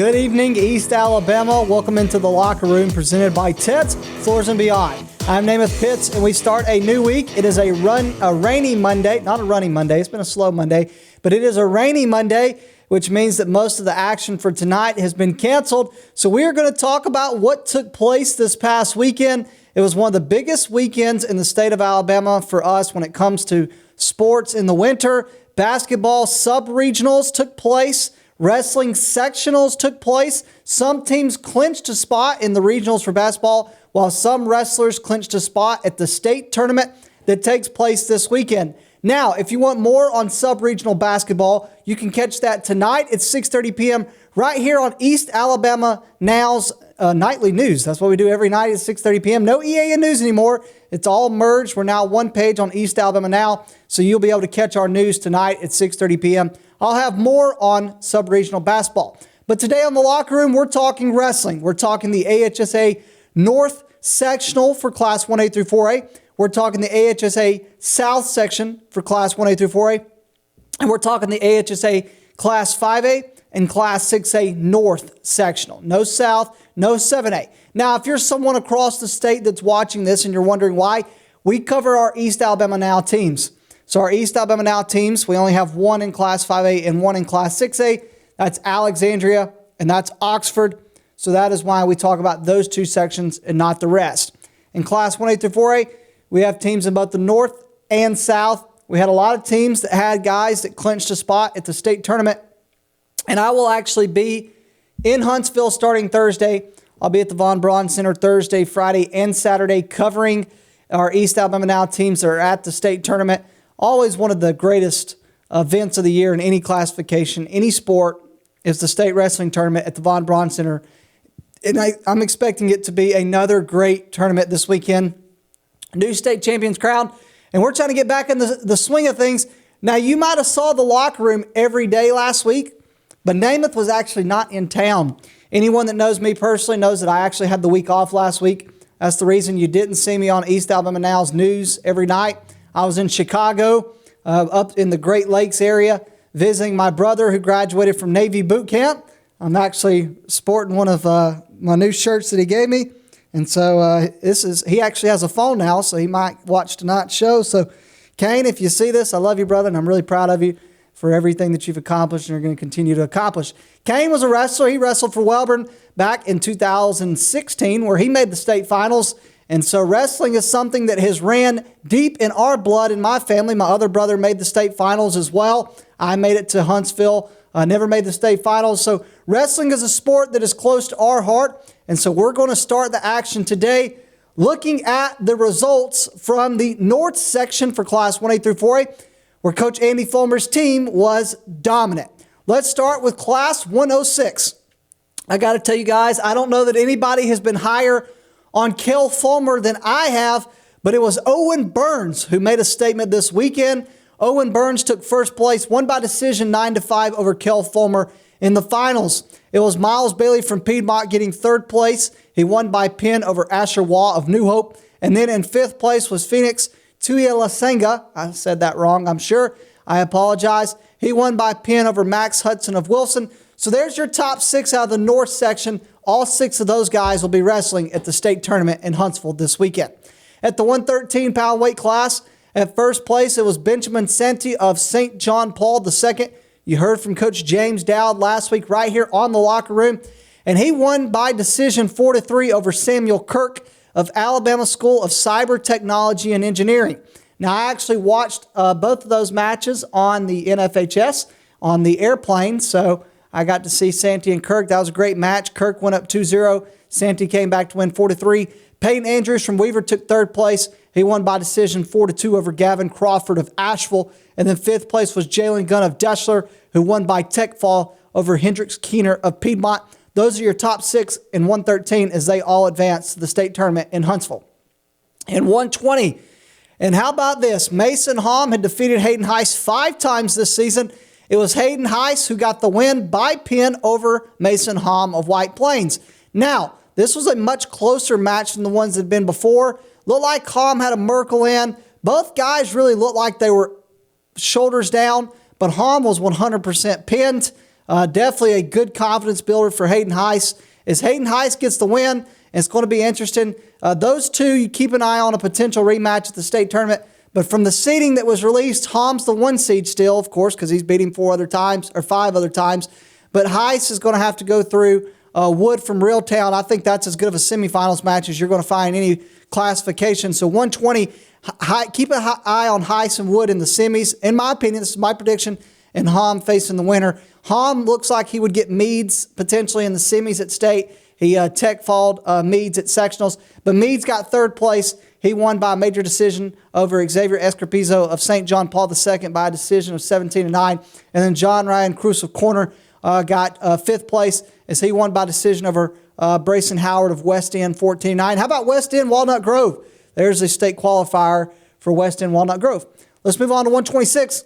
Good evening, East Alabama. Welcome into the Locker Room presented by Tets Floors and Beyond. I'm Namath Pitts, and we start a new week. It is a rainy Monday, not a running Monday. It's been a slow Monday, but it is a rainy Monday, which means that most of the action for tonight has been canceled. So we are going to talk about what took place this past weekend. It was one of the biggest weekends in the state of Alabama for us when it comes to sports in the winter. Basketball sub-regionals took place. Wrestling sectionals took place. Some teams clinched a spot in the regionals for basketball, while some wrestlers clinched a spot at the state tournament that takes place this weekend. Now, if you want more on sub-regional basketball, you can catch that tonight at 6:30 p.m. right here on East Alabama Now's nightly news. That's what we do every night at 6:30 p.m. No EAN news anymore. It's all merged. We're now one page on East Alabama Now, so you'll be able to catch our news tonight at 6:30 p.m. I'll have more on sub-regional basketball. But today on the Locker Room, we're talking wrestling. We're talking the AHSAA North Sectional for Class 1A through 4A. We're talking the AHSAA South Section for Class 1A through 4A. And we're talking the AHSAA Class 5A and Class 6A North Sectional. No South, no 7A. Now, if you're someone across the state that's watching this and you're wondering why, we cover our East Alabama Now teams. So our East Alabama Now teams, we only have one in Class 5A and one in Class 6A. That's Alexandria and that's Oxford. So that is why we talk about those two sections and not the rest. In Class 1A through 4A, we have teams in both the North and South. We had a lot of teams that had guys that clinched a spot at the state tournament. And I will actually be in Huntsville starting Thursday. I'll be at the Von Braun Center Thursday, Friday, and Saturday covering our East Alabama Now teams that are at the state tournament. Always one of the greatest events of the year in any classification, any sport, is the state wrestling tournament at the Von Braun Center. And I'm expecting it to be another great tournament this weekend. New state champions crowned, and we're trying to get back in the swing of things. Now, you might have saw the Locker Room every day last week, but Namath was actually not in town. Anyone that knows me personally knows that I actually had the week off last week. That's the reason you didn't see me on East Alabama Now's news every night. I was in Chicago, up in the Great Lakes area, visiting my brother who graduated from Navy boot camp. I'm actually sporting one of my new shirts that he gave me. And so he actually has a phone now, so he might watch tonight's show. So, Kane, if you see this, I love you, brother, and I'm really proud of you for everything that you've accomplished and you're going to continue to accomplish. Kane was a wrestler. He wrestled for Welborn back in 2016, where he made the state finals. And so wrestling is something that has ran deep in our blood in my family. My other brother made the state finals as well. I made it to Huntsville. I never made the state finals. So wrestling is a sport that is close to our heart. And so we're going to start the action today looking at the results from the North Section for Class 1A through 4A, where Coach Andy Fulmer's team was dominant. Let's start with Class 106. I got to tell you guys, I don't know that anybody has been higher on Kel Fulmer than I have, but it was Owen Burns who made a statement this weekend. Owen Burns took first place, won by decision 9-5 over Kel Fulmer in the finals. It was Miles Bailey from Piedmont getting third place. He won by pin over Asher Waugh of New Hope. And then in fifth place was Phoenix Tuilasenga. I said that wrong, I'm sure. I apologize. He won by pin over Max Hudson of Wilson. So there's your top six out of the North Section. All six of those guys will be wrestling at the state tournament in Huntsville this weekend. At the 113-pound weight class, at first place, it was Benjamin Santi of St. John Paul II. You heard from Coach James Dowd last week right here on the Locker Room. And he won by decision 4-3 over Samuel Kirk of Alabama School of Cyber Technology and Engineering. Now, I actually watched both of those matches on the NFHS on the airplane, so I got to see Santi and Kirk. That was a great match. Kirk went up 2-0. Santi came back to win 4-3. Peyton Andrews from Weaver took third place. He won by decision 4-2 over Gavin Crawford of Asheville. And then fifth place was Jalen Gunn of Deschler, who won by tech fall over Hendricks Keener of Piedmont. Those are your top six in 113 as they all advance to the state tournament in Huntsville. In 120, and how about this? Mason Hom had defeated Hayden Heiss 5 times this season. It was Hayden Heiss who got the win by pin over Mason Hom of White Plains. Now, this was a much closer match than the ones that had been before. Looked like Hom had a Merkel in. Both guys really looked like they were shoulders down, but Hom was 100% pinned. Definitely a good confidence builder for Hayden Heiss. As Hayden Heiss gets the win, and it's going to be interesting. Those two, you keep an eye on a potential rematch at the state tournament. But from the seeding that was released, Hom's the 1 seed still, of course, because he's beat him 5 other times. But Heiss is going to have to go through Wood from Reeltown. I think that's as good of a semifinals match as you're going to find in any classification. So 120, keep an eye on Heiss and Wood in the semis. In my opinion, this is my prediction, and Hom facing the winner. Hom looks like he would get Meads potentially in the semis at state. He tech-falled Meads at sectionals, but Meads got 3rd place. He won by a major decision over Xavier Escarpizo of St. John Paul II by a decision of 17-9. And then John Ryan Cruz of Corner got 5th place as he won by decision over Brayson Howard of West End 14-9. How about West End Walnut Grove? There's a state qualifier for West End Walnut Grove. Let's move on to 126.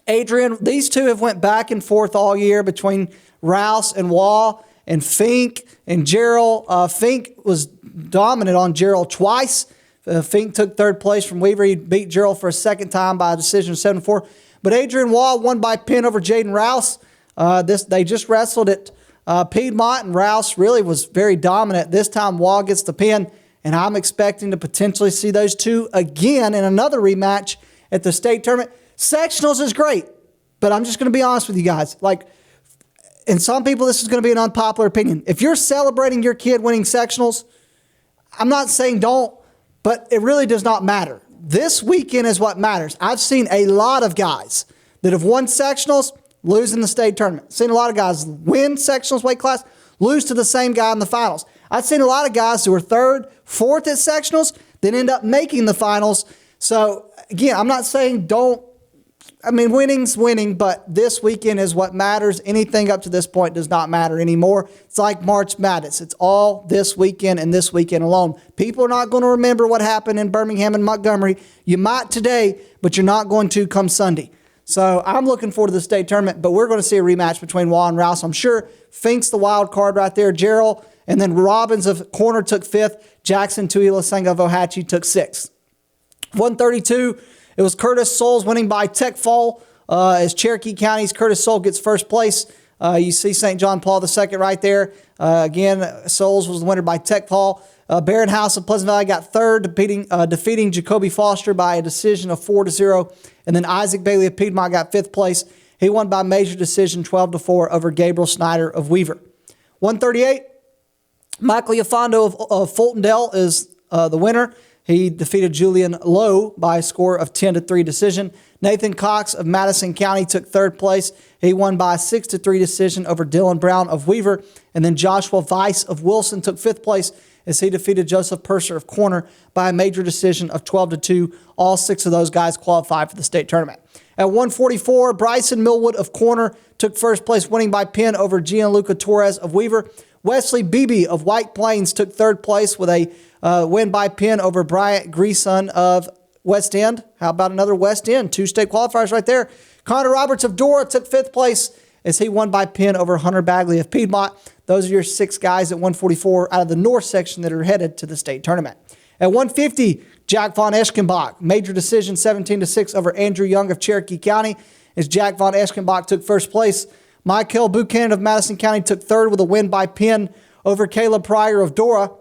Adrian, these two have went back and forth all year between Rouse and Wall and Fink and Gerald. Fink was dominant on Gerald twice. Fink took 3rd place from Weaver. He beat Gerald for a 2nd time by a decision of 7-4. But Adrian Wall won by pin over Jaden Rouse. They just wrestled at Piedmont, and Rouse really was very dominant. This time Wall gets the pin, and I'm expecting to potentially see those two again in another rematch at the state tournament. Sectionals is great, but I'm just going to be honest with you guys. And some people, this is going to be an unpopular opinion. If you're celebrating your kid winning sectionals, I'm not saying don't, but it really does not matter. This weekend is what matters. I've seen a lot of guys that have won sectionals lose in the state tournament. I've seen a lot of guys win sectionals weight class, lose to the same guy in the finals. I've seen a lot of guys who are 3rd, 4th at sectionals, then end up making the finals. So, again, I'm not saying don't. Winning's winning, but this weekend is what matters. Anything up to this point does not matter anymore. It's like March Madness. It's all this weekend and this weekend alone. People are not going to remember what happened in Birmingham and Montgomery. You might today, but you're not going to come Sunday. So I'm looking forward to the state tournament, but we're going to see a rematch between Wall and Rouse. I'm sure Fink's the wild card right there. Gerald, and then Robbins of Corner took 5th. Jackson Tuila Senga of Ohatchee took 6th. 132, it was Curtis Souls winning by tech fall as Cherokee County's Curtis Soul gets 1st place. You see St. John Paul II right there. Again, Souls was the winner by tech fall. Barron House of Pleasant Valley got 3rd, defeating Jacoby Foster by a decision of 4-0. And then Isaac Bailey of Piedmont got 5th place. He won by major decision 12-4 over Gabriel Snyder of Weaver. 138, Michael Yafondo of Fultondale is the winner. He defeated Julian Lowe by a score of 10-3 decision. Nathan Cox of Madison County took 3rd place. He won by a 6-3 decision over Dylan Brown of Weaver. And then Joshua Weiss of Wilson took 5th place as he defeated Joseph Purser of Corner by a major decision of 12-2. All 6 of those guys qualified for the state tournament. At 144, Bryson Millwood of Corner took 1st place, winning by pin over Gianluca Torres of Weaver. Wesley Beebe of White Plains took 3rd place with a win by pin over Bryant Greason of West End. How about another West End? 2 state qualifiers right there. Connor Roberts of Dora took 5th place as he won by pin over Hunter Bagley of Piedmont. Those are your 6 guys at 144 out of the North section that are headed to the state tournament. At 150, Jack Von Eschenbach, major decision 17-6 over Andrew Young of Cherokee County as Jack Von Eschenbach took 1st place. Michael Buchanan of Madison County took 3rd with a win by pin over Caleb Pryor of Dora.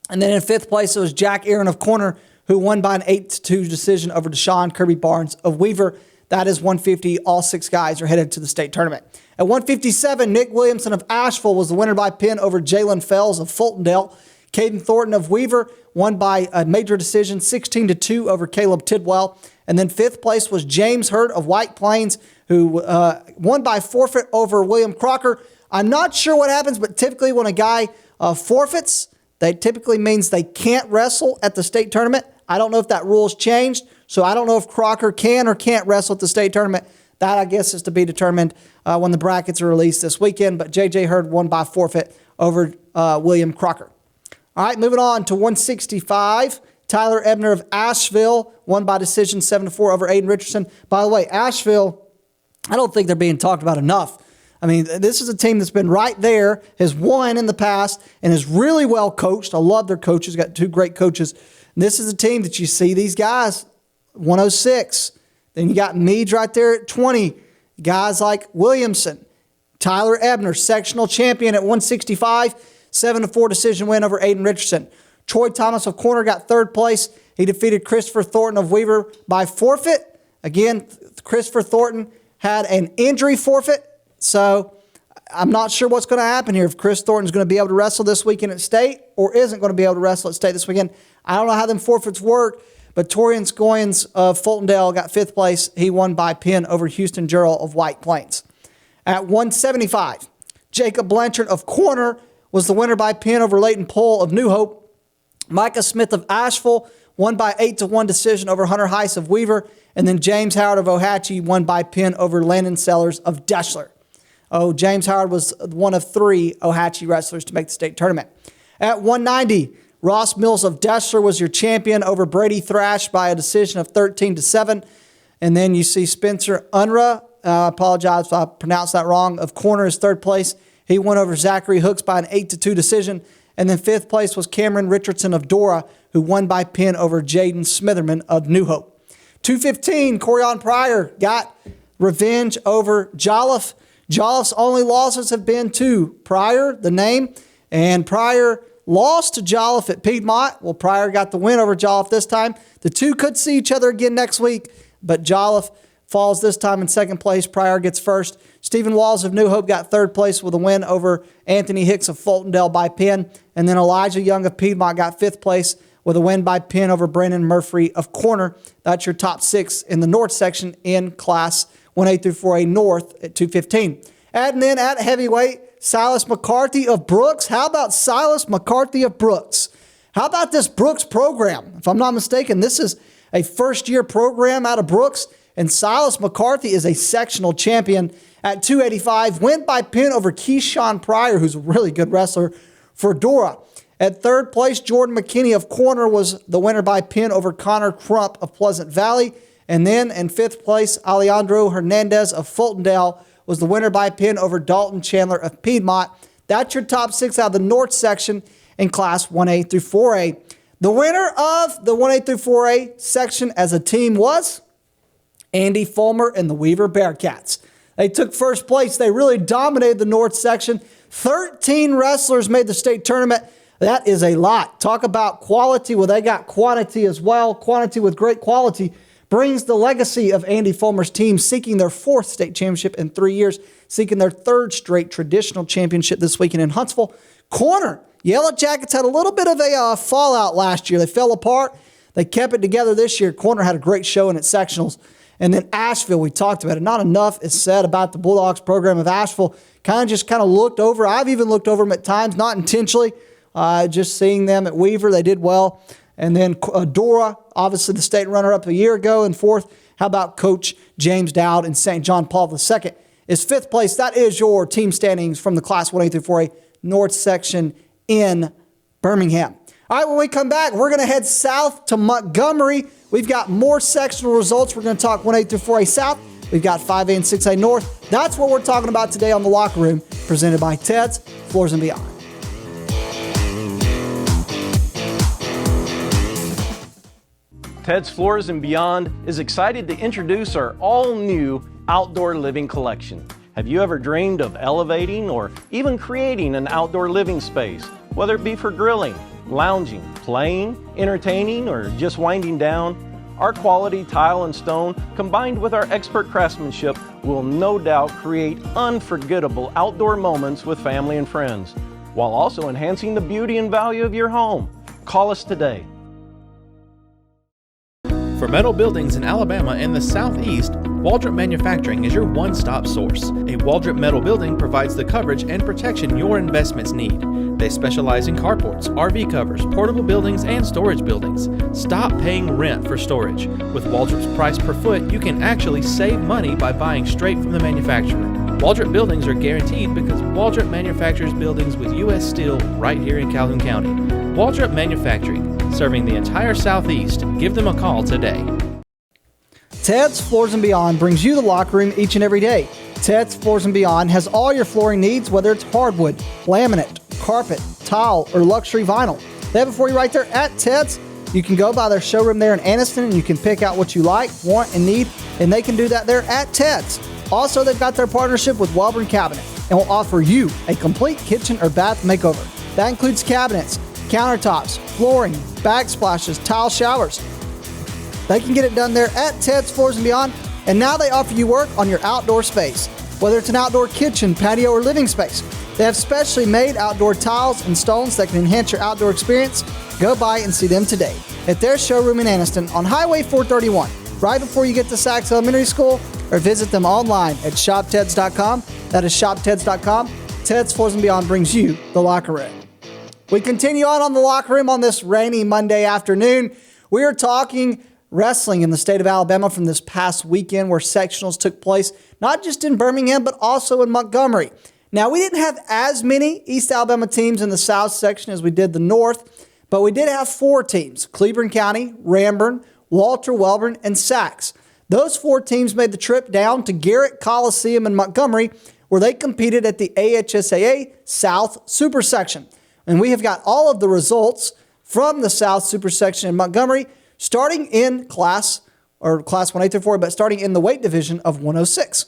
And then in 5th place, it was Jack Aaron of Corner, who won by an 8-2 decision over Deshaun Kirby Barnes of Weaver. That is 150. All 6 guys are headed to the state tournament. At 157, Nick Williamson of Asheville was the winner by pin over Jalen Fells of Fultondale. Caden Thornton of Weaver won by a major decision 16-2 over Caleb Tidwell. And then 5th place was James Hurt of White Plains, who won by forfeit over William Crocker. I'm not sure what happens, but typically when a guy forfeits, that typically means they can't wrestle at the state tournament. I don't know if that rule's changed, so I don't know if Crocker can or can't wrestle at the state tournament. That, I guess, is to be determined when the brackets are released this weekend. But J.J. Hurd won by forfeit over William Crocker. All right, moving on to 165. Tyler Ebner of Asheville won by decision 7-4 over Aiden Richardson. By the way, Asheville, I don't think they're being talked about enough. I mean, this is a team that's been right there, has won in the past, and is really well coached. I love their coaches. Got 2 great coaches. And this is a team that you see these guys, 106. Then you got Meade right there at 20. Guys like Williamson. Tyler Ebner, sectional champion at 165, 7-4 decision win over Aiden Richardson. Troy Thomas of corner got third place. He defeated Christopher Thornton of Weaver by forfeit. Again, Christopher Thornton had an injury forfeit, so I'm not sure what's going to happen here. If Chris Thornton's going to be able to wrestle this weekend at state or isn't going to be able to wrestle at state this weekend. I don't know how them forfeits work, but Torian Scoyens of Fultondale got fifth place. He won by pin over Houston Jarrell of White Plains. At 175, Jacob Blanchard of corner was the winner by pin over Leighton Pohl of New Hope. Micah Smith of Asheville won by 8-1 decision over Hunter Heiss of Weaver. And then James Howard of Ohatchee won by pin over Landon Sellers of Deschler. James Howard was one of 3 Ohatchee wrestlers to make the state tournament. At 190, Ross Mills of Deschler was your champion over Brady Thrash by a decision of 13-7. And then you see Spencer Unruh, I apologize if I pronounced that wrong, of corner is third place. He won over Zachary Hooks by an 8-2 decision. And then fifth place was Cameron Richardson of Dora, who won by pin over Jaden Smitherman of New Hope. 215, Corian Pryor got revenge over Jolliffe. Jolliffe's only losses have been to Pryor, the name, and Pryor lost to Jolliffe at Piedmont. Well, Pryor got the win over Jolliffe this time. The two could see each other again next week, but Jolliffe falls this time in second place. Pryor gets first. Stephen Walls of New Hope got third place with a win over Anthony Hicks of Fultondale by pin. And then Elijah Young of Piedmont got fifth place with a win by pin over Brandon Murphy of Corner. That's your top 6 in the North section in Class 1A through 4A North at 215. And then at heavyweight, Silas McCarthy of Brooks. How about Silas McCarthy of Brooks? How about this Brooks program? If I'm not mistaken, this is a first-year program out of Brooks, and Silas McCarthy is a sectional champion at 285. Win by pin over Keyshawn Pryor, who's a really good wrestler for Dora. At third place, Jordan McKinney of Corner was the winner by pin over Connor Crump of Pleasant Valley. And then in fifth place, Alejandro Hernandez of Fultondale was the winner by pin over Dalton Chandler of Piedmont. That's your top 6 out of the North section in Class 1A through 4A. The winner of the 1A through 4A section as a team was Andy Fulmer and the Weaver Bearcats. They took first place. They really dominated the North section. 13 wrestlers made the state tournament. That is a lot. Talk about quality. Well, they got quantity as well. Quantity with great quality brings the legacy of Andy Fulmer's team, seeking their 4th state championship in 3 years, seeking their 3rd straight traditional championship this weekend in Huntsville. Corner, Yellow Jackets had a little bit of a fallout last year. They fell apart. They kept it together this year. Corner had a great show in its sectionals. And then Asheville, we talked about it. Not enough is said about the Bulldogs program of Asheville. Kind of looked over. I've even looked over them at times, not intentionally. Just seeing them at Weaver, they did well. And then Dora, obviously the state runner-up a year ago, and 4th. How about Coach James Dowd and St. John Paul II is 5th place. That is your team standings from the Class 1A through 4A North section in Birmingham. All right, when we come back, we're going to head south to Montgomery. We've got more sectional results. We're going to talk 1A through 4A South. We've got 5A and 6A North. That's what we're talking about today on The Locker Room, presented by Ted's Floors and Beyond. Ted's Floors and Beyond is excited to introduce our all-new outdoor living collection. Have you ever dreamed of elevating or even creating an outdoor living space, whether it be for grilling, lounging, playing, entertaining, or just winding down? Our quality tile and stone, combined with our expert craftsmanship, will no doubt create unforgettable outdoor moments with family and friends, while also enhancing the beauty and value of your home. Call us today. For metal buildings in Alabama and the Southeast, Waldrop Manufacturing is your one-stop source. A Waldrop metal building provides the coverage and protection your investments need. They specialize in carports, RV covers, portable buildings, and storage buildings. Stop paying rent for storage. With Waldrop's price per foot, you can actually save money by buying straight from the manufacturer. Waldrop buildings are guaranteed because Waldrop manufactures buildings with U.S. Steel right here in Calhoun County. Waldrop Manufacturing, serving the entire Southeast. Give them a call today. Ted's Floors and Beyond brings you The Locker Room each and every day. Ted's Floors and Beyond has all your flooring needs, whether it's hardwood, laminate, carpet, tile, or luxury vinyl. They have it for you right there at Ted's. You can go by their showroom there in Anniston and you can pick out what you like, want, and need, and they can do that there at Ted's. Also, they've got their partnership with Welborn Cabinet. and will offer you a complete kitchen or bath makeover. That includes cabinets, countertops, flooring, backsplashes, tile showers. They can get it done there at Ted's Floors and Beyond, and now they offer you work on your outdoor space. Whether it's an outdoor kitchen, patio, or living space, they have specially made outdoor tiles and stones that can enhance your outdoor experience. Go by and see them today at their showroom in Anniston on Highway 431, right before you get to Sachs Elementary School, or visit them online at shopteds.com. That is shopteds.com. Ted's Floors and Beyond brings you the Locker Room. We continue on the Locker Room on this rainy Monday afternoon. We are talking wrestling in the state of Alabama from this past weekend where sectionals took place, not just in Birmingham, but also in Montgomery. Now, we didn't have as many East Alabama teams in the South section as we did the North, but we did have 4 teams: Cleburne County, Ranburne, Walter Welborn, and Sachs. Those 4 teams made the trip down to Garrett Coliseum in Montgomery, where they competed at the AHSAA South Super Section. And we have got all of the results from the South Super Section in Montgomery, starting in class 1A through 4, but starting in the weight division of 106,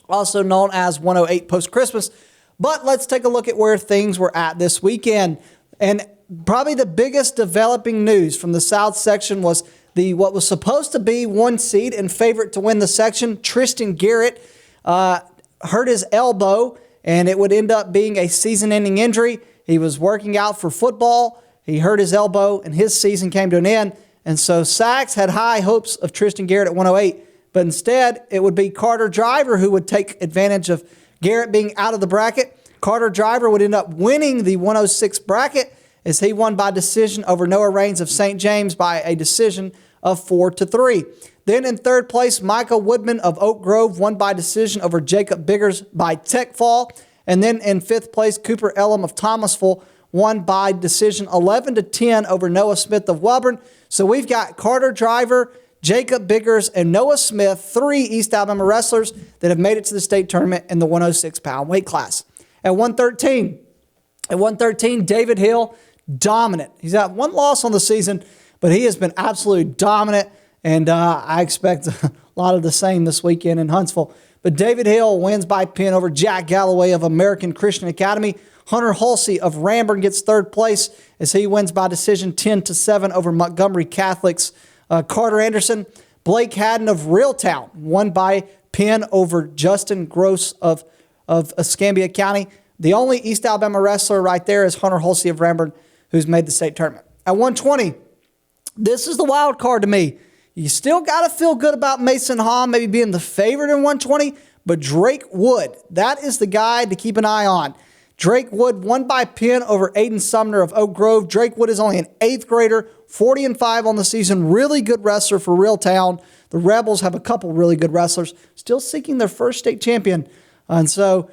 also known as 108 post-Christmas. But let's take a look at where things were at this weekend. And probably the biggest developing news from the South section was what was supposed to be 1 seed and favorite to win the section, Tristan Garrett, hurt his elbow, and it would end up being a season-ending injury. He was working out for football. He hurt his elbow, and his season came to an end. And so Sachs had high hopes of Tristan Garrett at 108, but instead it would be Carter Driver who would take advantage of Garrett being out of the bracket. Carter Driver would end up winning the 106 bracket as he won by decision over Noah Raines of St. James by a decision of 4-3. Then in third place, Michael Woodman of Oak Grove won by decision over Jacob Biggers by tech fall. And then in fifth place, Cooper Elam of Thomasville won by decision 11-10 over Noah Smith of Welborn. So we've got Carter Driver, Jacob Biggers, and Noah Smith, 3 East Alabama wrestlers that have made it to the state tournament in the 106-pound weight class. At 113, David Hill, dominant. He's got 1 loss on the season, but he has been absolutely dominant, and I expect a lot of the same this weekend in Huntsville. But David Hill wins by pin over Jack Galloway of American Christian Academy. Hunter Halsey of Ranburne gets third place as he wins by decision 10-7 over Montgomery Catholics. Carter Anderson, Blake Haddon of Reeltown won by pin over Justin Gross of Escambia County. The only East Alabama wrestler right there is Hunter Halsey of Ranburne, who's made the state tournament. At 120, this is the wild card to me. You still got to feel good about Mason Hahn maybe being the favorite in 120, but Drake Wood, that is the guy to keep an eye on. Drake Wood won by pin over Aiden Sumner of Oak Grove. Drake Wood is only an 8th grader, 40-5 on the season, really good wrestler for Reeltown. The Rebels have a couple really good wrestlers, still seeking their first state champion. And so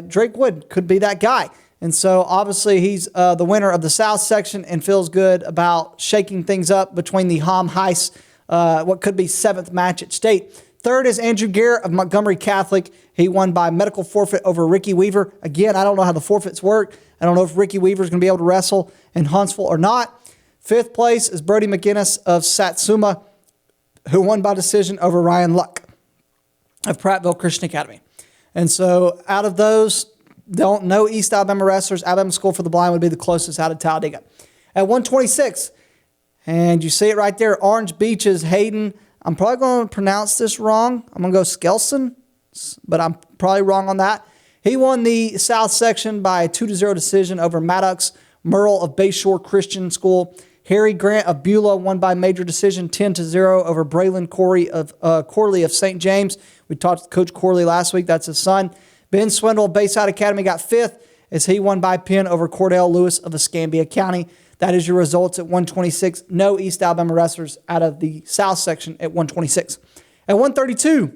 Drake Wood could be that guy. And so obviously he's the winner of the South section and feels good about shaking things up between the Heis, what could be 7th match at state. Third is Andrew Garrett of Montgomery Catholic. He won by medical forfeit over Ricky Weaver. Again, I don't know how the forfeits work. I don't know if Ricky Weaver is going to be able to wrestle in Huntsville or not. Fifth place is Brody McGinnis of Satsuma, who won by decision over Ryan Luck of Prattville Christian Academy. And so out of those, no East Alabama wrestlers. Alabama School for the Blind would be the closest out of Talladega. At 126, and you see it right there, Orange Beach's Hayden. I'm probably going to pronounce this wrong. I'm going to go Skelson, but I'm probably wrong on that. He won the South section by a 2-0 decision over Maddox Merle of Bayshore Christian School. Harry Grant of Beulah won by major decision 10-0 over Braylon Corley of St. James. We talked to Coach Corley last week. That's his son. Ben Swindle of Bayside Academy got 5th as he won by pin over Cordell Lewis of Escambia County. That is your results at 126. No East Alabama wrestlers out of the South section at 126. At 132,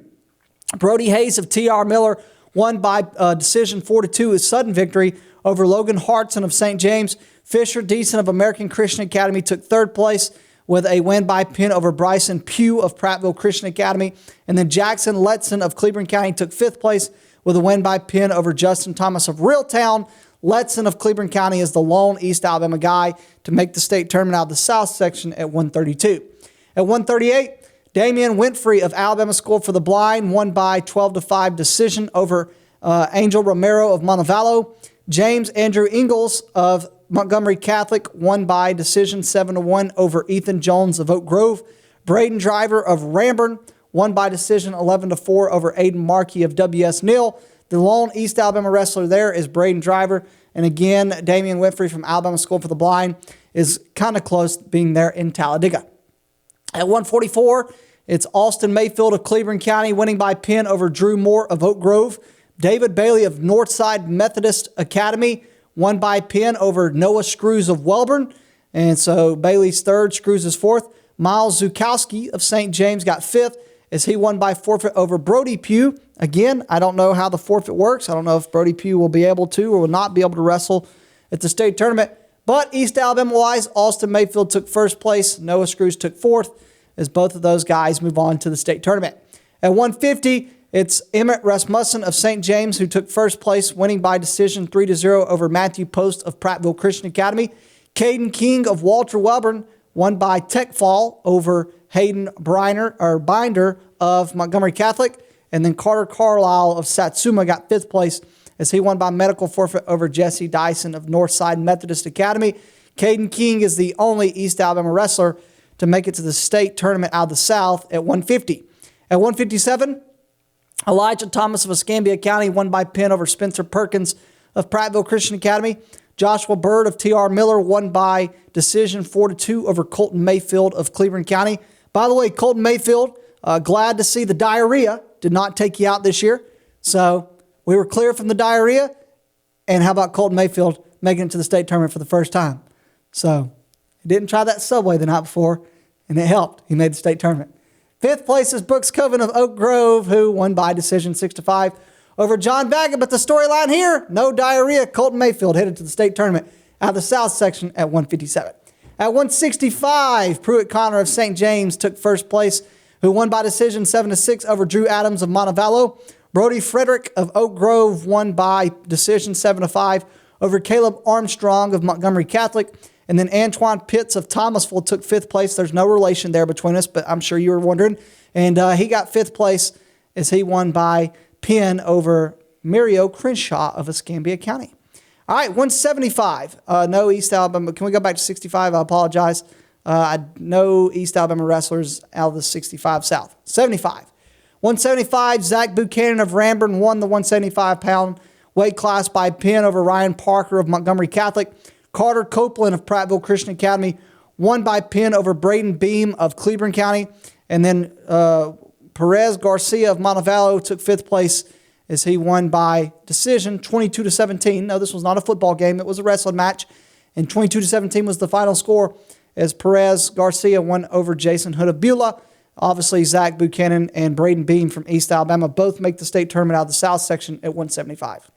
Brody Hayes of T.R. Miller won by decision 4-2, his sudden victory over Logan Hartson of St. James. Fisher Deason of American Christian Academy took third place with a win by pin over Bryson Pugh of Prattville Christian Academy. And then Jackson Letson of Cleburne County took 5th place with a win by pin over Justin Thomas of Reeltown. Letson of Cleburne County is the lone East Alabama guy to make the state tournament out of the South section at 132. At 138, Damian Winfrey of Alabama School for the Blind won by 12-5 decision over Angel Romero of Montevallo. James Andrew Ingalls of Montgomery Catholic won by decision 7-1 over Ethan Jones of Oak Grove. Braden Driver of Ramburn won by decision 11-4 over Aiden Markey of W.S. Neal. The lone East Alabama wrestler there is Braden Driver. And again, Damian Winfrey from Alabama School for the Blind is kind of close being there in Talladega. At 144, it's Austin Mayfield of Cleveland County winning by pin over Drew Moore of Oak Grove. David Bailey of Northside Methodist Academy won by pin over Noah Screws of Welborn. And so Bailey's third, Screws is fourth. Miles Zukowski of St. James got fifth as he won by forfeit over Brody Pugh. Again, I don't know how the forfeit works. I don't know if Brody Pugh will be able to or will not be able to wrestle at the state tournament. But East Alabama-wise, Austin Mayfield took first place. Noah Screws took fourth as both of those guys move on to the state tournament. At 150, it's Emmett Rasmussen of St. James who took first place, winning by decision 3-0 over Matthew Post of Prattville Christian Academy. Caden King of Walter Welborn won by tech fall over Hayden Binder of Montgomery Catholic. And then Carter Carlisle of Satsuma got fifth place as he won by medical forfeit over Jesse Dyson of Northside Methodist Academy. Caden King is the only East Alabama wrestler to make it to the state tournament out of the South at 150. At 157, Elijah Thomas of Escambia County won by pin over Spencer Perkins of Prattville Christian Academy. Joshua Bird of T.R. Miller won by decision 4-2 over Colton Mayfield of Cleveland County. By the way, Colton Mayfield, glad to see the diarrhea did not take you out this year. So we were clear from the diarrhea. And how about Colton Mayfield making it to the state tournament for the first time? So he didn't try that Subway the night before, and it helped. He made the state tournament. Fifth place is Brooks Coven of Oak Grove, who won by decision 6-5 over John Baggett. But the storyline here, no diarrhea. Colton Mayfield headed to the state tournament out of the South section at 157. At 165, Pruitt Connor of St. James took first place, who won by decision 7-6 over Drew Adams of Montevallo. Brody Frederick of Oak Grove won by decision 7-5 over Caleb Armstrong of Montgomery Catholic. And then Antoine Pitts of Thomasville took fifth place. There's no relation there between us, but I'm sure you were wondering. And he got fifth place as he won by pin over Mario Crenshaw of Escambia County. All right, 175. No East Alabama. Can we go back to 65? I apologize. No East Alabama wrestlers out of the 65 South. 75. 175, Zach Buchanan of Ramburn won the 175-pound weight class by pin over Ryan Parker of Montgomery Catholic. Carter Copeland of Prattville Christian Academy won by pin over Braden Beam of Cleveland County. And then Perez Garcia of Montevallo took fifth place as he won by decision 22-17. No, this was not a football game. It was a wrestling match. And 22-17 was the final score as Perez Garcia won over Jason Hood of Beulah. Obviously, Zach Buchanan and Braden Beam from East Alabama both make the state tournament out of the South section at 175.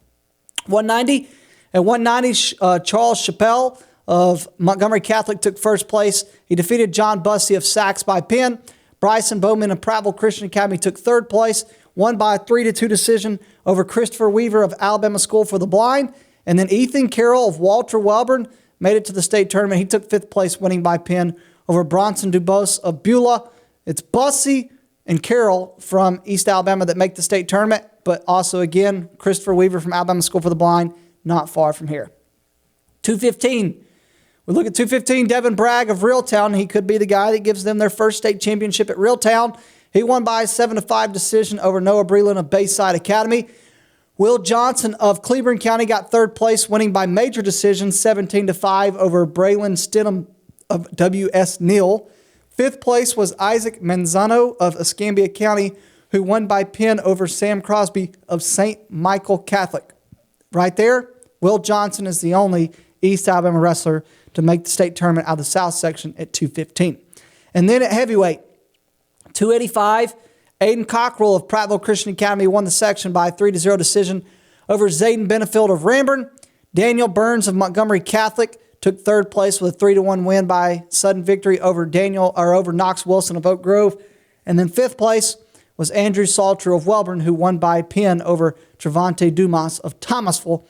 190. At 190, Charles Chappelle of Montgomery Catholic took first place. He defeated John Bussey of Sachs by pin. Bryson Bowman of Prattville Christian Academy took third place, won by a 3-2 decision over Christopher Weaver of Alabama School for the Blind. And then Ethan Carroll of Walter Welborn made it to the state tournament. He took fifth place, winning by pin over Bronson Dubose of Beulah. It's Bussey and Carroll from East Alabama that make the state tournament, but also, again, Christopher Weaver from Alabama School for the Blind, not far from here. 215. We look at 215, Devin Bragg of Reeltown. He could be the guy that gives them their first state championship at Reeltown. He won by a 7-5 decision over Noah Breland of Bayside Academy. Will Johnson of Cleveland County got third place, winning by major decision 17-5 over Braylon Stidham of W.S. Neal. Fifth place was Isaac Manzano of Escambia County, who won by pin over Sam Crosby of St. Michael Catholic. Right there, Will Johnson is the only East Alabama wrestler to make the state tournament out of the South section at 215. And then at heavyweight, 285, Aiden Cockrell of Prattville Christian Academy won the section by a 3-0 decision over Zayden Benefield of Ramburn. Daniel Burns of Montgomery Catholic took third place with a 3-1 win by sudden victory over Knox Wilson of Oak Grove. And then fifth place was Andrew Salter of Welborn, who won by pin over Trevante Dumas of Thomasville.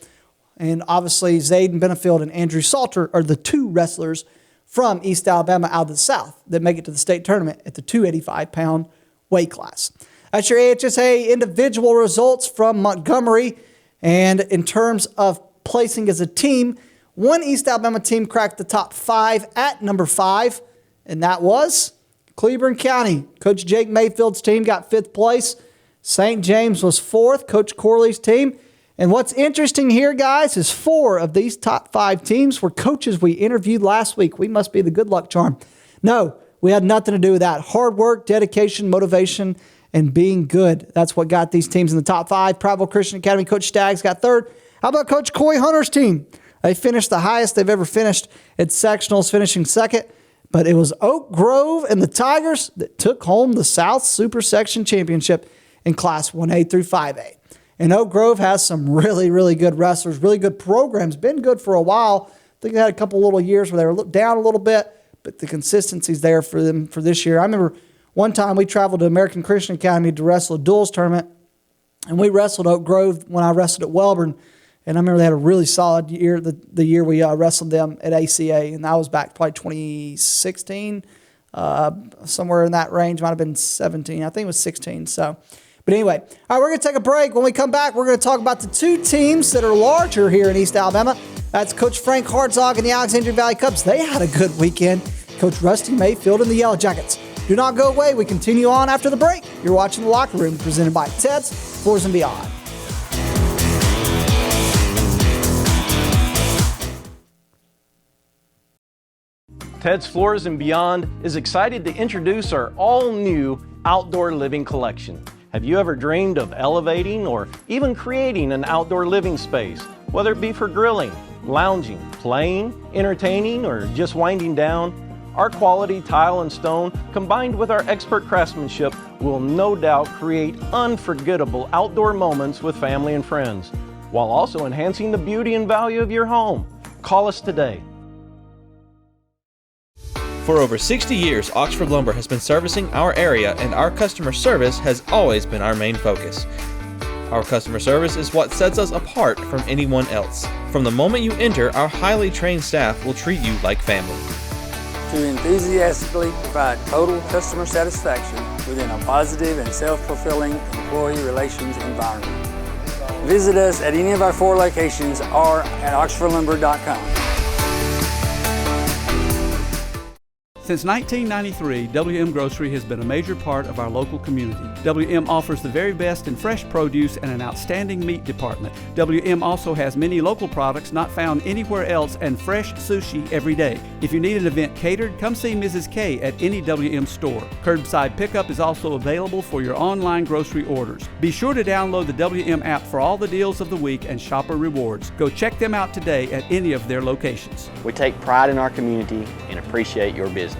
And obviously, Zayden Benefield and Andrew Salter are the two wrestlers from East Alabama out of the South that make it to the state tournament at the 285-pound weight class. That's your AHSAA individual results from Montgomery. And in terms of placing as a team, one East Alabama team cracked the top 5 at number 5, and that was Cleburne County. Coach Jake Mayfield's team got 5th place. St. James was 4th, Coach Corley's team. And what's interesting here, guys, is 4 of these top 5 teams were coaches we interviewed last week. We must be the good luck charm. No, we had nothing to do with that. Hard work, dedication, motivation, and being good. That's what got these teams in the top 5. Prattville Christian Academy Coach Staggs got 3rd. How about Coach Coy Hunter's team? They finished the highest they've ever finished at sectionals, finishing 2nd. But it was Oak Grove and the Tigers that took home the South Super Section Championship in Class 1A through 5A. And Oak Grove has some really, really good wrestlers, really good programs, been good for a while. I think they had a couple little years where they were down a little bit, but the consistency's there for them for this year. I remember one time we traveled to American Christian Academy to wrestle a duels tournament, and we wrestled Oak Grove when I wrestled at Welborn. And I remember they had a really solid year, the year we wrestled them at AHSAA, and that was back probably 2016, somewhere in that range. Might have been 17. I think it was 16. So, but anyway, all right, we're going to take a break. When we come back, we're going to talk about the 2 teams that are larger here in East Alabama. That's Coach Frank Hartzog and the Alexandria Valley Cubs. They had a good weekend. Coach Rusty Mayfield and the Yellow Jackets. Do not go away. We continue on after the break. You're watching The Locker Room, presented by Ted's Floors and Beyond. Ted's Floors and Beyond is excited to introduce our all-new outdoor living collection. Have you ever dreamed of elevating or even creating an outdoor living space, whether it be for grilling, lounging, playing, entertaining, or just winding down? Our quality tile and stone, combined with our expert craftsmanship, will no doubt create unforgettable outdoor moments with family and friends, while also enhancing the beauty and value of your home. Call us today. For over 60 years, Oxford Lumber has been servicing our area, and our customer service has always been our main focus. Our customer service is what sets us apart from anyone else. From the moment you enter, our highly trained staff will treat you like family. To enthusiastically provide total customer satisfaction within a positive and self-fulfilling employee relations environment. Visit us at any of our 4 locations or at oxfordlumber.com. Since 1993, WM Grocery has been a major part of our local community. WM offers the very best in fresh produce and an outstanding meat department. WM also has many local products not found anywhere else and fresh sushi every day. If you need an event catered, come see Mrs. K at any WM store. Curbside pickup is also available for your online grocery orders. Be sure to download the WM app for all the deals of the week and shopper rewards. Go check them out today at any of their locations. We take pride in our community and appreciate your business.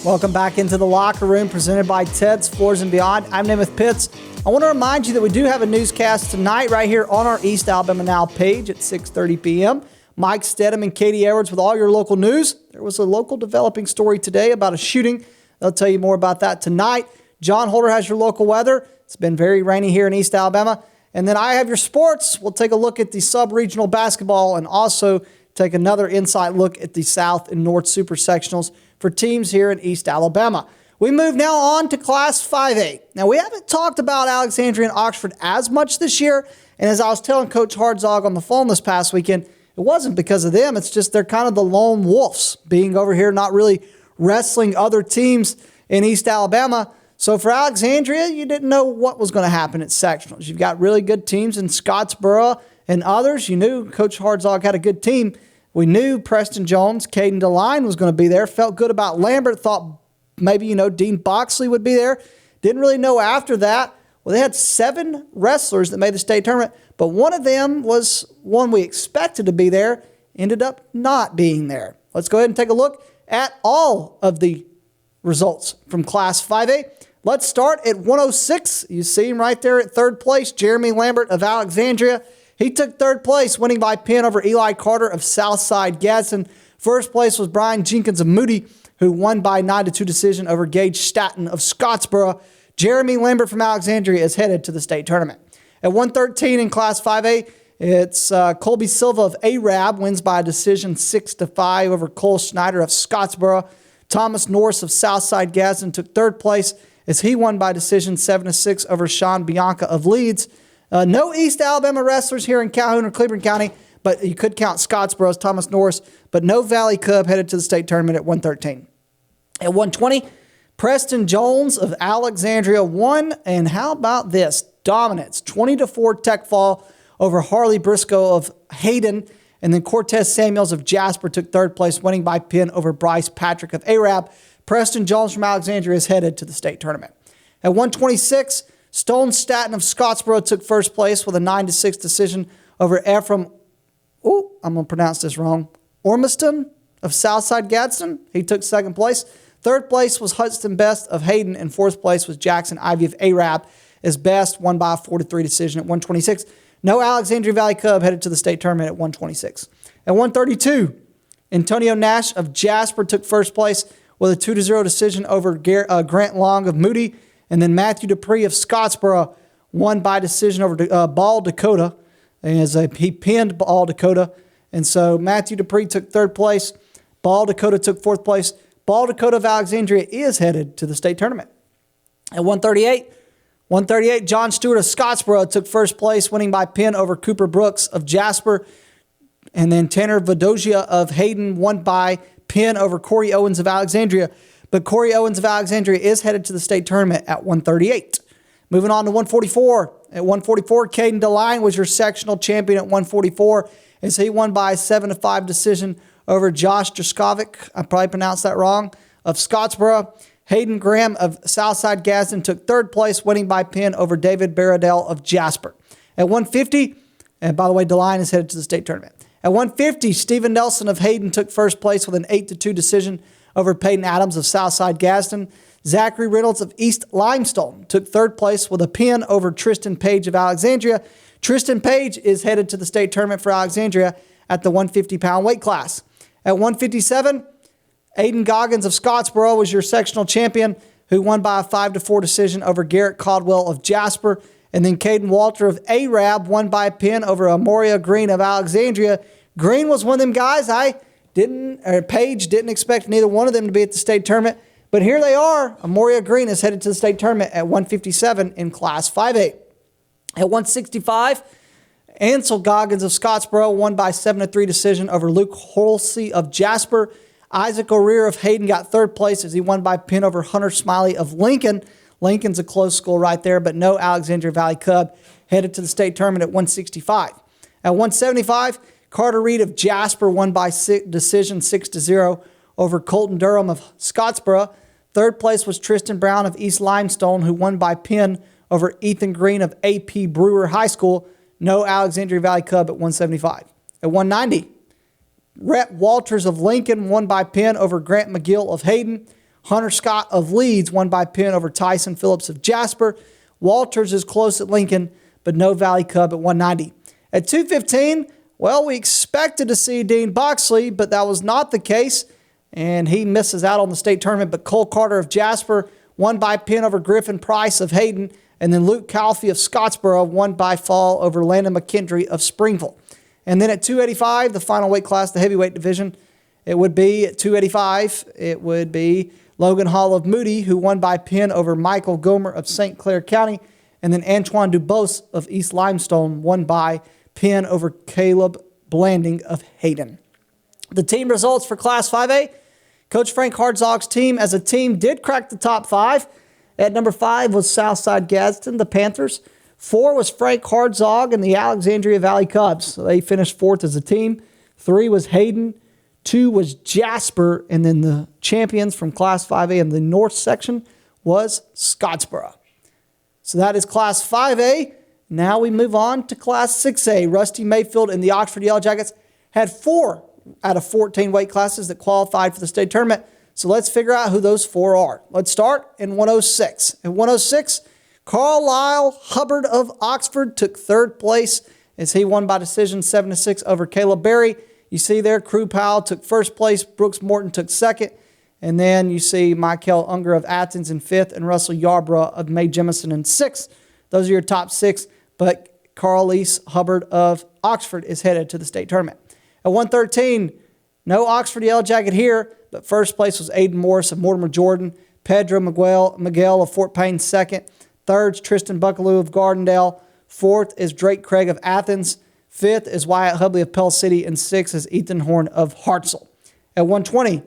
Welcome back into the Locker Room, presented by Ted's Floors and Beyond. I'm Namath Pitts. I want to remind you that we do have a newscast tonight right here on our East Alabama Now page at 6:30 p.m. Mike Stedham and Katie Edwards with all your local news. There was a local developing story today about a shooting. They'll tell you more about that tonight. John Holder has your local weather. It's been very rainy here in East Alabama. And then I have your sports. We'll take a look at the sub-regional basketball and also take another inside look at the South and North Super Sectionals for teams here in East Alabama. We move now on to Class 5A. Now, we haven't talked about Alexandria and Oxford as much this year, and as I was telling Coach Hartzog on the phone this past weekend, it wasn't because of them. It's just they're kind of the lone wolves, being over here not really wrestling other teams in East Alabama. So for Alexandria, you didn't know what was going to happen at sectionals. You've got really good teams in Scottsboro and others. You knew Coach Hartzog had a good team. We knew Preston Jones, Caden DeLine was going to be there. Felt good about Lambert. Thought maybe, Dean Boxley would be there. Didn't really know after that. Well, they had 7 wrestlers that made the state tournament, but one of them was one we expected to be there, ended up not being there. Let's go ahead and take a look at all of the results from Class 5A. Let's start at 106. You see him right there at 3rd place, Jeremy Lambert of Alexandria. He took 3rd place, winning by pin over Eli Carter of Southside Gadsden. 1st place was Brian Jenkins of Moody, who won by 9-2 decision over Gage Staton of Scottsboro. Jeremy Lambert from Alexandria is headed to the state tournament. At 113 in Class 5A, it's Colby Silva of Arab, wins by a decision 6-5 over Cole Snyder of Scottsboro. Thomas Norris of Southside Gadsden took third place as he won by decision 7-6 over Sean Bianca of Leeds. No East Alabama wrestlers here in Calhoun or Cleveland County, but you could count Scottsboro's Thomas Norris, but no Valley Cub headed to the state tournament at 113. At 120, Preston Jones of Alexandria won, and how about this? Dominance, 20-4 tech fall over Harley Briscoe of Hayden, and then Cortez Samuels of Jasper took third place, winning by pin over Bryce Patrick of Arab. Preston Jones from Alexandria is headed to the state tournament. At 126, Stone Staton of Scottsboro took first place with a 9-6 decision over Ephraim, I'm going to pronounce this wrong, Ormiston of Southside Gadsden. He took second place. Third place was Hudson Best of Hayden, and fourth place was Jackson Ivy of Arab, as Best won by a 4-3 decision at 126. No Alexandria Valley Cub headed to the state tournament at 126. At 132, Antonio Nash of Jasper took first place with a 2-0 decision over Grant Long of Moody, and then Matthew Dupree of Scottsboro won by decision over Ball Dakota, as he pinned Ball Dakota. And so Matthew Dupree took third place. Ball Dakota took fourth place. Ball Dakota of Alexandria is headed to the state tournament. At 138, John Stewart of Scottsboro took first place, winning by pin over Cooper Brooks of Jasper. And then Tanner Vadogia of Hayden won by pin over Corey Owens of Alexandria. But Corey Owens of Alexandria is headed to the state tournament at 138. Moving on to 144. At 144, Caden DeLine was your sectional champion at 144 as he won by a 7-5 decision over Josh Draskovic, I probably pronounced that wrong, of Scottsboro. Hayden Graham of Southside Gadsden took third place, winning by pin over David Baradell of Jasper. At 150, and by the way, DeLine is headed to the state tournament. At 150, Stephen Nelson of Hayden took first place with an 8-2 decision over Peyton Adams of Southside Gadsden. Zachary Reynolds of East Limestone took third place with a pin over Tristan Page of Alexandria. Tristan Page is headed to the state tournament for Alexandria at the 150-pound weight class. At 157, Aiden Goggins of Scottsboro was your sectional champion, who won by a 5-4 decision over Garrett Caldwell of Jasper. And then Caden Walter of Arab won by a pin over Amoria Green of Alexandria. Green was one of them guys Page didn't expect neither one of them to be at the state tournament. But here they are. Amoria Green is headed to the state tournament at 157 in Class 5A. At 165, Ansel Goggins of Scottsboro won by 7-3 decision over Luke Holsey of Jasper. Isaac O'Rear of Hayden got third place as he won by pin over Hunter Smiley of Lincoln. Lincoln's a close school right there, but no Alexandria Valley Cub headed to the state tournament at 165. At 175, Carter Reed of Jasper won by decision 6-0 over Colton Durham of Scottsboro. Third place was Tristan Brown of East Limestone, who won by pin over Ethan Green of AP Brewer High School. No Alexandria Valley Cub at 175. At 190, Rhett Walters of Lincoln won by pin over Grant McGill of Hayden. Hunter Scott of Leeds won by pin over Tyson Phillips of Jasper. Walters is close at Lincoln, but no Valley Cub at 190. At 215, well, we expected to see Dean Boxley, but that was not the case, and he misses out on the state tournament. But Cole Carter of Jasper won by pin over Griffin Price of Hayden, and then Luke Calfee of Scottsboro won by fall over Landon McKendry of Springville. And then at 285, the final weight class, the heavyweight division, it would be at 285, it would be Logan Hall of Moody, who won by pin over Michael Gomer of St. Clair County, and then Antoine Dubose of East Limestone won by pin over Caleb Blanding of Hayden. The team results for Class 5A, Coach Frank Hartzog's team as a team did crack the top 5. At number 5 was Southside Gadsden, the Panthers. 4 was Frank Hartzog and the Alexandria Valley Cubs. So they finished 4th as a team. 3 was Hayden. 2 was Jasper. And then the champions from Class 5A in the North section was Scottsboro. So that is Class 5A. Now we move on to Class 6A. Rusty Mayfield and the Oxford Yellow Jackets had 4 out of 14 weight classes that qualified for the state tournament. So let's figure out who those 4 are. Let's start in 106. At 106, Carlisle Hubbard of Oxford took 3rd place as he won by decision 7-6 over Caleb Berry. You see there, Crew Powell took 1st place, Brooks Morton took 2nd, and then you see Michael Unger of Athens in 5th and Russell Yarbrough of May Jemison in 6th. Those are your top 6, but Carlisle Hubbard of Oxford is headed to the state tournament. At 113, no Oxford Yellow Jacket here, but first place was Aiden Morris of Mortimer Jordan. Pedro Miguel of Fort Payne, second. Third's Tristan Buckaloo of Gardendale. Fourth is Drake Craig of Athens. Fifth is Wyatt Hubley of Pell City. And sixth is Ethan Horn of Hartselle. At 120,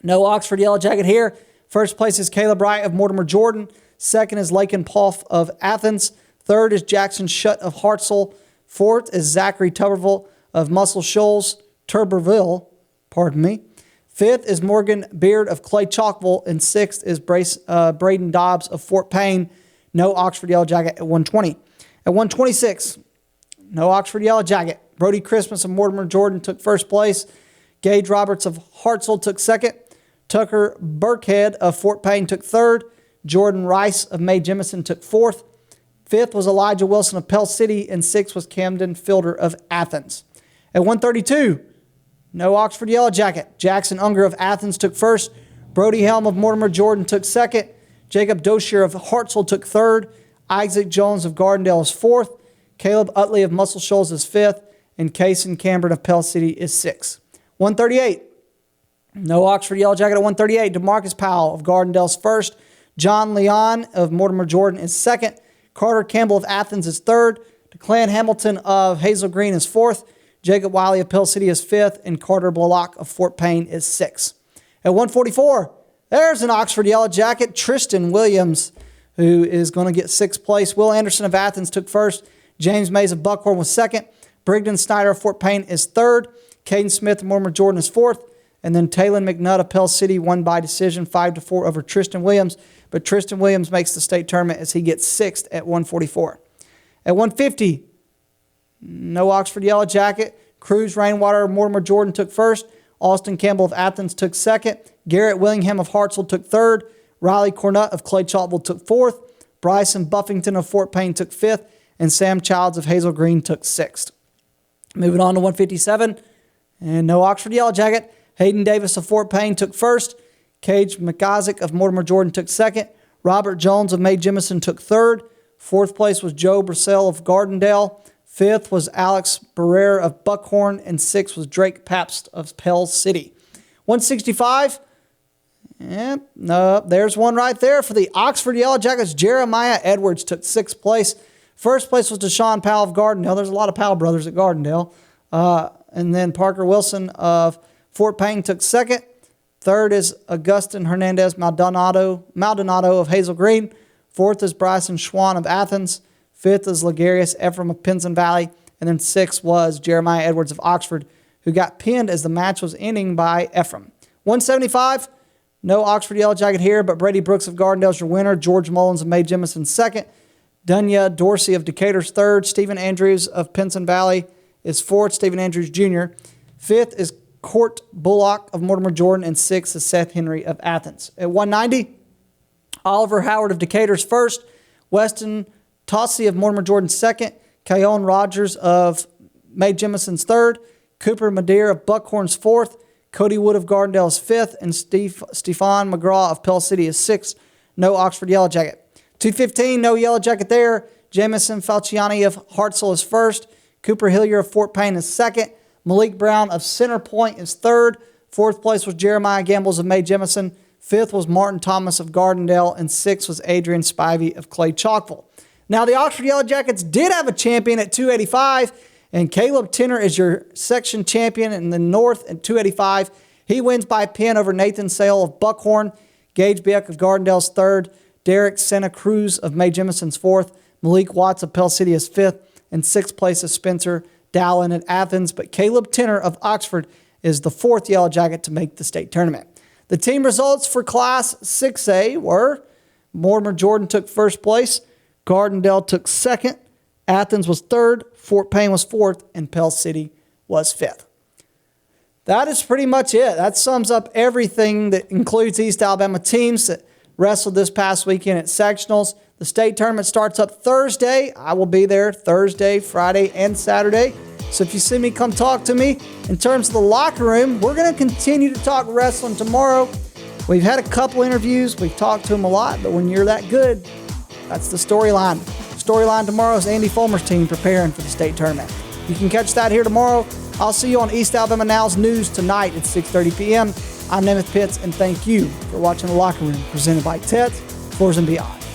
no Oxford Yellow Jacket here. First place is Caleb Wright of Mortimer Jordan. Second is Lakin Poff of Athens. Third is Jackson Shutt of Hartselle. Fourth is Zachary Tuberville of Muscle Shoals, Tuberville. Fifth is Morgan Beard of Clay Chalkville. And sixth is Braden Dobbs of Fort Payne. No Oxford Yellow Jacket at 120. At 126, no Oxford Yellow Jacket. Brody Christmas of Mortimer Jordan took first place. Gage Roberts of Hartselle took second. Tucker Burkhead of Fort Payne took third. Jordan Rice of May Jemison took fourth. Fifth was Elijah Wilson of Pell City. And sixth was Camden Fielder of Athens. At 132, no Oxford Yellow Jacket. Jackson Unger of Athens took first. Brody Helm of Mortimer Jordan took second. Jacob Doshier of Hartselle took third. Isaac Jones of Gardendale is fourth. Caleb Utley of Muscle Shoals is fifth. And Cason Cameron of Pell City is sixth. 138. No Oxford Yellow Jacket at 138. DeMarcus Powell of Gardendale's first. John Leon of Mortimer Jordan is second. Carter Campbell of Athens is third. DeClan Hamilton of Hazel Green is fourth. Jacob Wiley of Pell City is fifth. And Carter Blalock of Fort Payne is sixth. At 144, there's an Oxford Yellow Jacket. Tristan Williams, who is going to get sixth place. Will Anderson of Athens took first. James Mays of Buckhorn was second. Brigden Snyder of Fort Payne is third. Caden Smith of Mortimer Jordan is fourth. And then Taylon McNutt of Pell City won by decision 5-4 over Tristan Williams. But Tristan Williams makes the state tournament as he gets sixth at 144. At 150, no Oxford Yellow Jacket. Cruz Rainwater of Mortimer Jordan took first. Austin Campbell of Athens took second. Garrett Willingham of Hartselle took third. Riley Cornutt of Clay Chalkville took fourth. Bryson Buffington of Fort Payne took fifth. And Sam Childs of Hazel Green took sixth. Moving on to 157, and no Oxford Yellow Jacket. Hayden Davis of Fort Payne took first. Cage McIsaac of Mortimer Jordan took second. Robert Jones of May Jemison took third. Fourth place was Joe Brissell of Gardendale. Fifth was Alex Barrera of Buckhorn. And sixth was Drake Pabst of Pell City. 165. No, there's one right there for the Oxford Yellow Jackets. Jeremiah Edwards took sixth place. First place was Deshaun Powell of Gardendale. There's a lot of Powell brothers at Gardendale. And then Parker Wilson of Fort Payne took second. Third is Augustin Hernandez Maldonado of Hazel Green. Fourth is Bryson Schwann of Athens. Fifth is Ligarius Ephraim of Pinson Valley. And then sixth was Jeremiah Edwards of Oxford, who got pinned as the match was ending by Ephraim. 175, no Oxford Yellow Jacket here, but Brady Brooks of Gardendale's your winner. George Mullins of May Jemison second. Dunya Dorsey of Decatur's third. Stephen Andrews of Pinson Valley is fourth. Stephen Andrews Jr. Fifth is Court Bullock of Mortimer Jordan. And sixth is Seth Henry of Athens. At 190, Oliver Howard of Decatur's first. Weston Tossie of Mortimer Jordan second. Kayon Rogers of May Jemison's third. Cooper Madeira of Buckhorn's fourth. Cody Wood of Gardendale's fifth. And Stefan McGraw of Pell City is sixth. No Oxford Yellow Jacket. 215, no Yellow Jacket there. Jamison Falciani of Hartselle is first. Cooper Hillier of Fort Payne is second. Malik Brown of Center Point is third. Fourth place was Jeremiah Gambles of May Jemison. Fifth was Martin Thomas of Gardendale. And sixth was Adrian Spivey of Clay Chalkville. Now, the Oxford Yellow Jackets did have a champion at 285. And Caleb Tenner is your section champion in the North at 285. He wins by pin over Nathan Sale of Buckhorn. Gage Beck of Gardendale's third. Derek Santa Cruz of May Jemison's fourth. Malik Watts of Pell City is fifth. And sixth place is Spencer Dowling at Athens. But Caleb Tenner of Oxford is the fourth Yellow Jacket to make the state tournament. The team results for Class 6A were Mortimer Jordan took first place. Gardendale took second. Athens was third. Fort Payne was fourth. And Pell City was fifth. That is pretty much it. That sums up everything that includes East Alabama teams that wrestled this past weekend at sectionals. The state tournament starts up Thursday. I will be there Thursday, Friday, and Saturday. So if you see me, come talk to me. In terms of the locker room, we're going to continue to talk wrestling tomorrow. We've had a couple interviews. We've talked to them a lot, but when you're that good, that's the storyline. Storyline tomorrow is Andy Fulmer's team preparing for the state tournament. You can catch that here tomorrow. I'll see you on East Alabama Now's News tonight at 6:30 p.m. I'm Namath Pitts, and thank you for watching The Locker Room, presented by Tets, Floors and Beyond.